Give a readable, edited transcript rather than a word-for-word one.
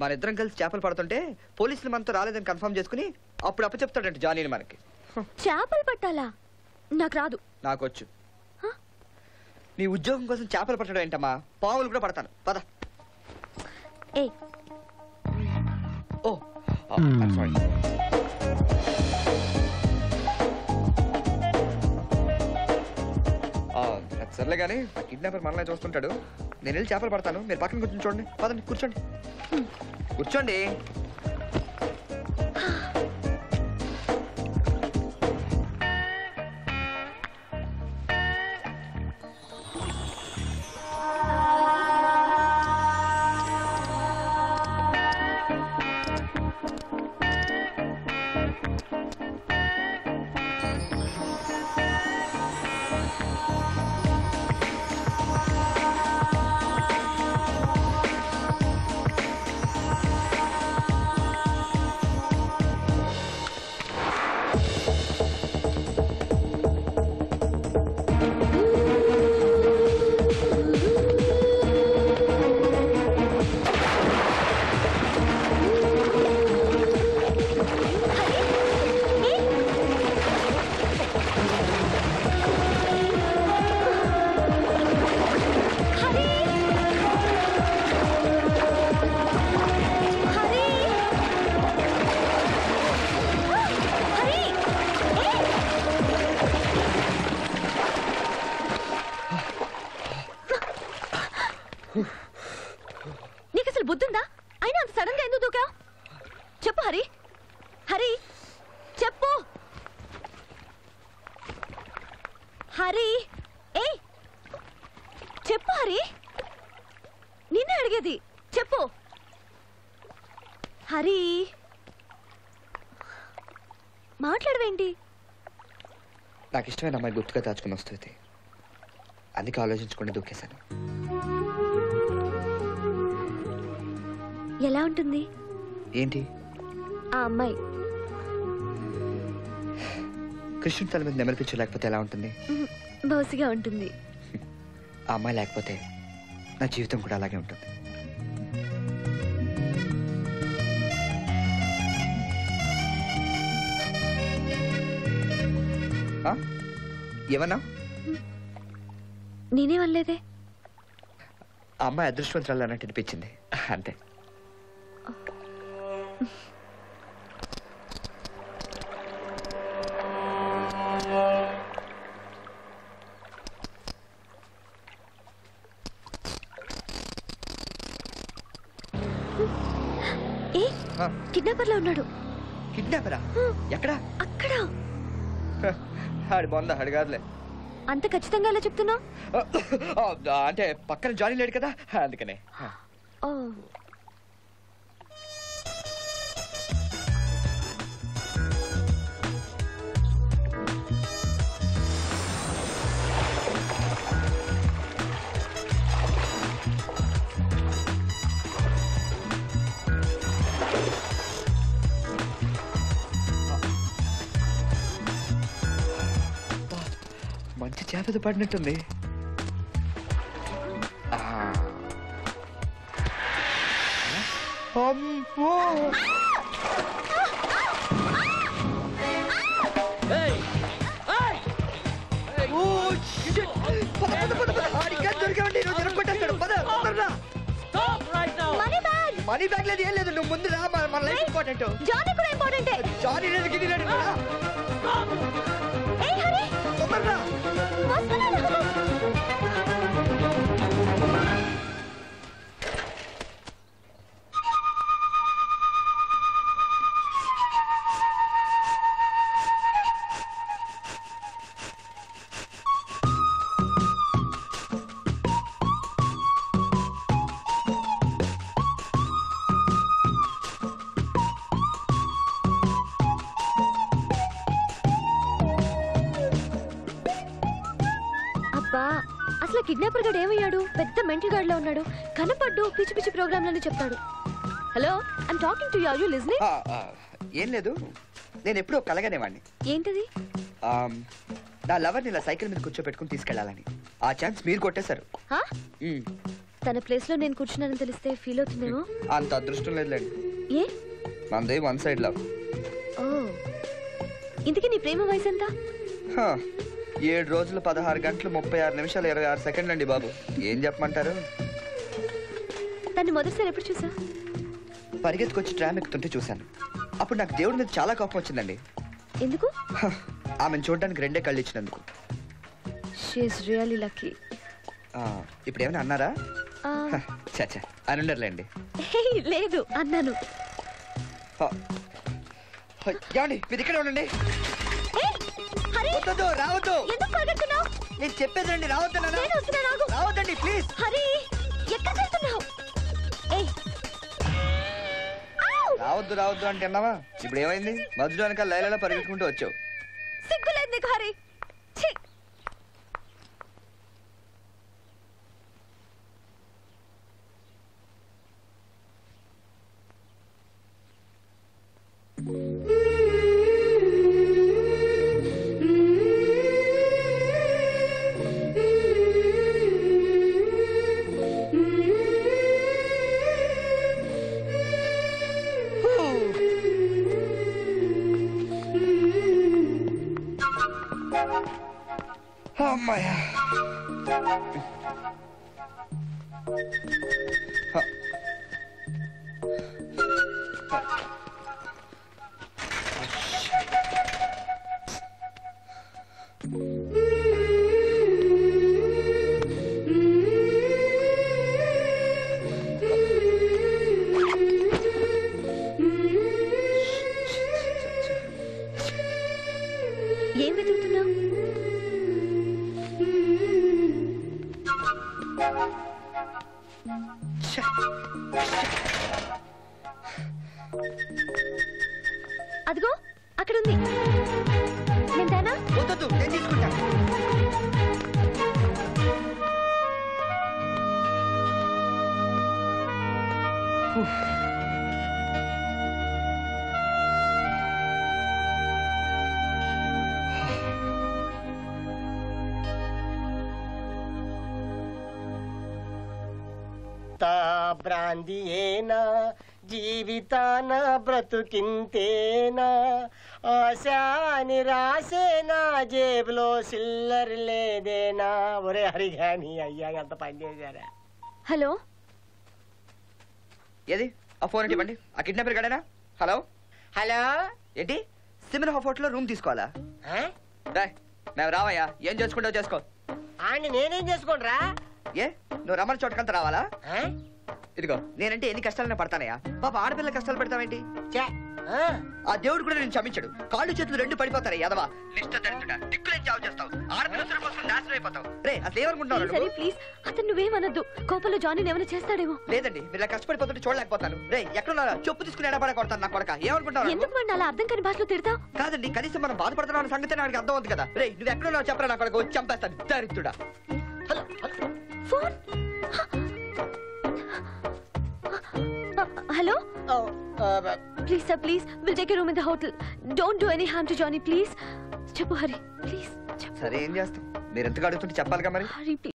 మన ఇద్దరం కలిసి చేపలు పడుతుంటే పోలీసులు మనతో రాలేదని కన్ఫర్మ్ చేసుకుని అప్పుడు అప్పచెప్తాడంట జానీని మనకి. చేపలు పట్టాలా? నాకు రాదు. నాకొచ్చు. నీ ఉద్యోగం కోసం చేపలు పట్టడం ఏంటమ్మా, పాములు కూడా పడతాను. పద. ఏ ఓ సారీ. సర్లే కానీ ఆ కిడ్నాపర్ మనల్ని చూస్తుంటాడు. నేను వెళ్ళి చేపలు పడతాను, మీరు పక్కన కూర్చొని చూడండి. పదండి, కూర్చోండి కూర్చోండి. నీకు అసలు బుద్ధుందా? అయినా అంత సడన్ గా ఎందుకు దూకా? చెప్పు హరి, హరి చెప్పు. హరి ఏ చెప్పు హరి, నిన్నే అడిగేది. చెప్పు హరి. మాట్లాడవేంటి? నాకు ఇష్టమైన అమ్మాయి గుర్తుగా దాచుకుని వస్తుంది, అందుకే ఆలోచించకుండా దూకేశాను. ఎలా ఉంటుంది? ఏంటి ఆ అమ్మాయి? కృష్ణుడి తల మీద నెమలి పిచ్చు లేకపోతే ఎలా ఉంటుంది? బౌసిగా ఉంటుంది. ఆ అమ్మాయి లేకపోతే నా జీవితం కూడా అలాగే ఉంటుంది. ఏమన్నా? నేనేమనలేదే. ఆ అమ్మాయి అదృష్టవంతురాలు అన్నట్టు అనిపించింది, అంతే. ఏ కిడ్నాపర్ లో ఉన్నాడు. కిడ్నాపరా? ఎక్కడా? అక్కడ. ఆడి బాగుందా? ఆడి కాదులే. అంత ఖచ్చితంగా ఎలా చెప్తున్నావు? అంటే పక్కన జానీ లేడు కదా, అందుకనే. ఓ మంచి చేపది పడినట్టుంది. మనీ బ్యాగ్ లేదు, ఏం లేదు. నువ్వు ముందు రా, మన లైఫ్ ఇంపార్టెంట్. జానీ కూడా ఇంపార్టెంట్. జానీ లేదు, గిన్ని లేదు. ఏయ్ హరి, తొందరగా వస్తున్నాను. అసలు కిడ్నాపర్ గాడు ఏమయ్యాడు? పెద్ద మెంటల్ గార్డ్ లో ఉన్నాడు. కనపడ్డు, పిచ్చి పిచ్చి ప్రోగ్రాంలని చెప్తాడు. Hello, I'm talking to you. Are you listening? ఏం లేదు, నేను ఎప్పుడూ కలగనేవాడిని. ఏంటది? నా లవర్ని ఇలా సైకిల్ మీద కూర్చోబెట్టుకుని తీసుకెళ్లాలని. ఆ ఛాన్స్ మీరు కొట్టేశారు. తన ప్లేస్ లో నేను కూర్చున్నానని తెలిస్తే ఫీల్ అవుతుందేమో. అంత అదృష్టం లేదులేండి. ఏ? మనది వన్ సైడ్ లవ్. ఓ, ఇంతకీ నీ ప్రేమ వయసు ఎంత? 7 రోజులు 16 గంటలు 36 నిమిషాలు 26 సెకండ్లు అండి బాబు. ఏం చెప్పమంటారు? తను మొదటిసారి ఎప్పుడు చూసా? పరిగెత్తుకొచ్చి ట్రామ్ ఎక్కుతుంటే చూశాను. అప్పుడు నాకు దేవుడి మీద చాలా కోపం వచ్చిందండి. ఎందుకు? ఆమెను చూడడానికి 2 కళ్ళు ఇచ్చినందుకు. She is really lucky. ఇప్పుడు ఏమైనా అన్నారా? చచ్చా అని ఉండర్లేండి. లేదు అన్నాను. ఏమండి మీరు ఇక్కడే ఉండండి. వద్దు, రావద్దు. నేను చెప్పేదండి, రావద్దు. రావద్దండి ప్లీజ్. హరి, ఎక్కడికి వెళ్తున్నావు? రావద్దు రావద్దు అంటే అన్నావా? ఇప్పుడు ఏమైంది? మధ్యలో వెనక లైలలో పరిగెత్తుకుంటూ వచ్చావు. సిగ్గులేదు నీకు హరి. ఛీ! అమ్మాయ్యా. ఏం వెతుకుతున్నావు? అదిగో అక్కడ ఉంది. నేను తేనా? వద్దు, నేను తీసుకుంటాను. బ్రాంది ఏనా జీవితాన బ్రతుకింతేనా, ఆశా నిరాశేనా జేబులో సిల్లర్ లేదేనా. ఒరే హరిగాని అయ్యా ఎంత పని చేశారా. హలో, ఏది ఆ ఫోన్ అంటే ఇవ్వండి. ఆ కిడ్నాపర్ గడేనా? హలో హలో, ఏంటి సిమ్రన్ హోటల్లో రూమ్ తీసుకోవాలా? మేము రావయ్యా, ఏం చేసుకుంటావు చేసుకో. ఆండి నేనేం చేసుకోండిరా? ఏ నువ్వు రమ్మని చోటకంతా రావాలా? ఇదిగో నేనంటే ఎన్ని కష్టాలనే పడతానయ్యా. పాప ఆడపిల్ల కష్టాలు పెడతావేంటి? ఆ దేవుడు కూడా నేను క్షమించడు. కాళ్ళు చేతులు 2 పడిపోతారు. యదవా నిష్ట దరిద్రుడా, దిక్కులేని జాబ్ చేస్తావు. ఆడపిల్ల కోసం నాశనం అయిపోతావు. రే అసలు ఏమనుకుంటున్నావు? ప్లీజ్ అతను నువ్వేమనద్దు. కోపంలో జానీ ఏమైనా చేస్తాడేమో. లేదండి, మీరు కష్టపడిపోతుంటే చూడలేకపోతాను. రే ఎక్కడున్నారా? చెప్పు తీసుకుని ఎడబడ కొడతాను నా కొడక. ఏమనుకుంటున్నావు? ఎందుకు వాడిని అలా అర్థం కాని భాషలో తిడతావు? కాదండి, కనీసం మనం బాధపడుతున్నాం సంగతి నాకు అర్థం అవుతుంది కదా. రే నువ్వు ఎక్కడున్నావు చెప్పరా నా కొడక, వచ్చి చంపేస్తాను దరిద్రుడా. Phone. Hello, please sir, please will take a room in the hotel. Don't do any harm to Johnny please. చెప్పు హరి ప్లీజ్. సరే ఏం చేస్తాం? మీరు ఎంతగా అడుగుతుంటే చెప్పాలిగా మరి. హరి ప్లీజ్.